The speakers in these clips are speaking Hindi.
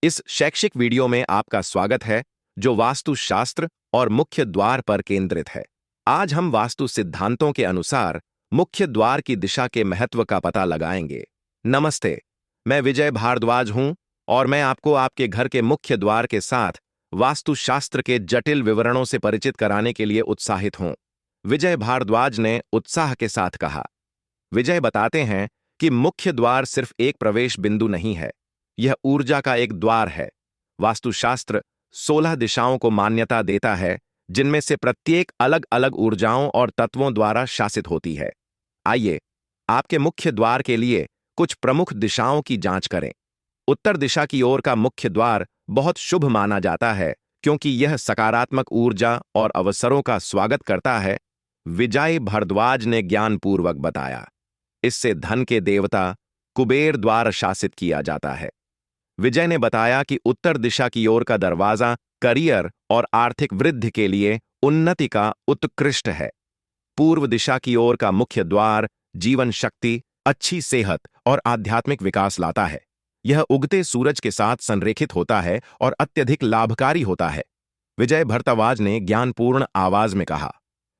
इस शैक्षिक वीडियो में आपका स्वागत है, जो वास्तुशास्त्र और मुख्य द्वार पर केंद्रित है। आज हम वास्तु सिद्धांतों के अनुसार मुख्य द्वार की दिशा के महत्व का पता लगाएंगे। नमस्ते, मैं विजय भारद्वाज हूं और मैं आपको आपके घर के मुख्य द्वार के साथ वास्तुशास्त्र के जटिल विवरणों से परिचित कराने के लिए उत्साहित हूं। विजय भारद्वाज ने उत्साह के साथ कहा। विजय बताते हैं कि मुख्य द्वार सिर्फ एक प्रवेश बिंदु नहीं है, यह ऊर्जा का एक द्वार है। वास्तुशास्त्र 16 दिशाओं को मान्यता देता है, जिनमें से प्रत्येक अलग अलग ऊर्जाओं और तत्वों द्वारा शासित होती है। आइए आपके मुख्य द्वार के लिए कुछ प्रमुख दिशाओं की जांच करें। उत्तर दिशा की ओर का मुख्य द्वार बहुत शुभ माना जाता है, क्योंकि यह सकारात्मक ऊर्जा और अवसरों का स्वागत करता है। विजय भारद्वाज ने ज्ञानपूर्वक बताया, इससे धन के देवता कुबेर द्वारा शासित किया जाता है। विजय ने बताया कि उत्तर दिशा की ओर का दरवाजा करियर और आर्थिक वृद्धि के लिए उन्नति का उत्कृष्ट है। पूर्व दिशा की ओर का मुख्य द्वार जीवन शक्ति, अच्छी सेहत और आध्यात्मिक विकास लाता है। यह उगते सूरज के साथ संरेखित होता है और अत्यधिक लाभकारी होता है। विजय भारद्वाज ने ज्ञानपूर्ण आवाज में कहा।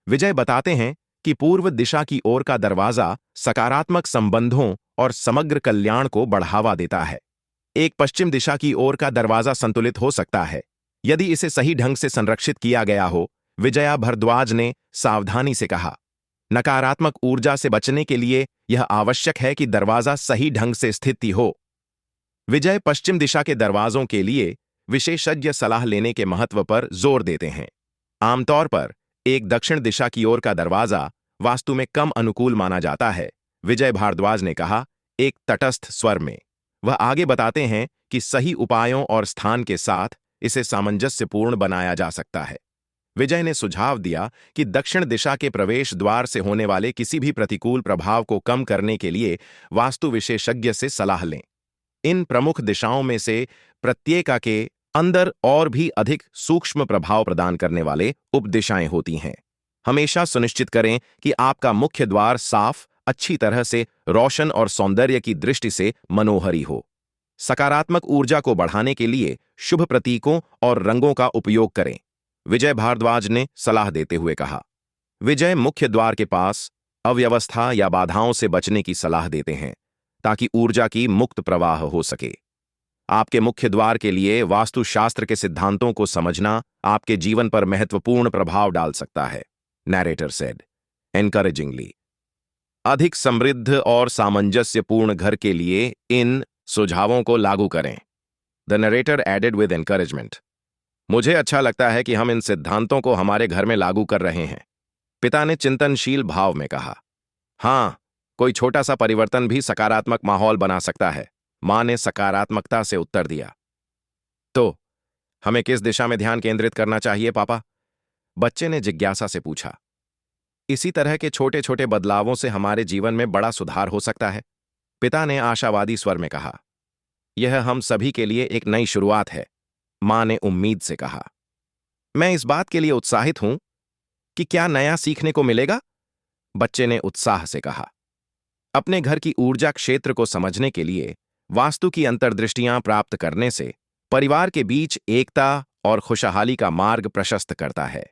विजय बताते हैं कि पूर्व दिशा की ओर का दरवाजा सकारात्मक संबंधों और समग्र कल्याण को बढ़ावा देता है। एक पश्चिम दिशा की ओर का दरवाजा संतुलित हो सकता है, यदि इसे सही ढंग से संरक्षित किया गया हो। विजया भारद्वाज ने सावधानी से कहा, नकारात्मक ऊर्जा से बचने के लिए यह आवश्यक है कि दरवाजा सही ढंग से स्थित हो। विजय पश्चिम दिशा के दरवाजों के लिए विशेषज्ञ सलाह लेने के महत्व पर जोर देते हैं। आमतौर पर एक दक्षिण दिशा की ओर का दरवाजा वास्तु में कम अनुकूल माना जाता है, विजय भारद्वाज ने कहा, एक तटस्थ स्वर में। वह आगे बताते हैं कि सही उपायों और स्थान के साथ इसे सामंजस्यपूर्ण बनाया जा सकता है। विजय ने सुझाव दिया कि दक्षिण दिशा के प्रवेश द्वार से होने वाले किसी भी प्रतिकूल प्रभाव को कम करने के लिए वास्तु विशेषज्ञ से सलाह लें। इन प्रमुख दिशाओं में से प्रत्येक के अंदर और भी अधिक सूक्ष्म प्रभाव प्रदान करने वाले उपदिशाएं होती हैं। हमेशा सुनिश्चित करें कि आपका मुख्य द्वार साफ, अच्छी तरह से रोशन और सौंदर्य की दृष्टि से मनोहरी हो। सकारात्मक ऊर्जा को बढ़ाने के लिए शुभ प्रतीकों और रंगों का उपयोग करें, विजय भारद्वाज ने सलाह देते हुए कहा। विजय मुख्य द्वार के पास अव्यवस्था या बाधाओं से बचने की सलाह देते हैं, ताकि ऊर्जा की मुक्त प्रवाह हो सके। आपके मुख्य द्वार के लिए वास्तुशास्त्र के सिद्धांतों को समझना आपके जीवन पर महत्वपूर्ण प्रभाव डाल सकता है, नैरेटर सेड एनकरेजिंगली। अधिक समृद्ध और सामंजस्यपूर्ण घर के लिए इन सुझावों को लागू करें। The narrator added with encouragement. मुझे अच्छा लगता है कि हम इन सिद्धांतों को हमारे घर में लागू कर रहे हैं, पिता ने चिंतनशील भाव में कहा। हाँ, कोई छोटा सा परिवर्तन भी सकारात्मक माहौल बना सकता है, मां ने सकारात्मकता से उत्तर दिया। तो हमें किस दिशा में ध्यान केंद्रित करना चाहिए पापा? बच्चे ने जिज्ञासा से पूछा। इसी तरह के छोटे छोटे बदलावों से हमारे जीवन में बड़ा सुधार हो सकता है, पिता ने आशावादी स्वर में कहा। यह हम सभी के लिए एक नई शुरुआत है, मां ने उम्मीद से कहा। मैं इस बात के लिए उत्साहित हूं कि क्या नया सीखने को मिलेगा, बच्चे ने उत्साह से कहा। अपने घर की ऊर्जा क्षेत्र को समझने के लिए वास्तु की अंतर्दृष्टियां प्राप्त करने से परिवार के बीच एकता और खुशहाली का मार्ग प्रशस्त करता है।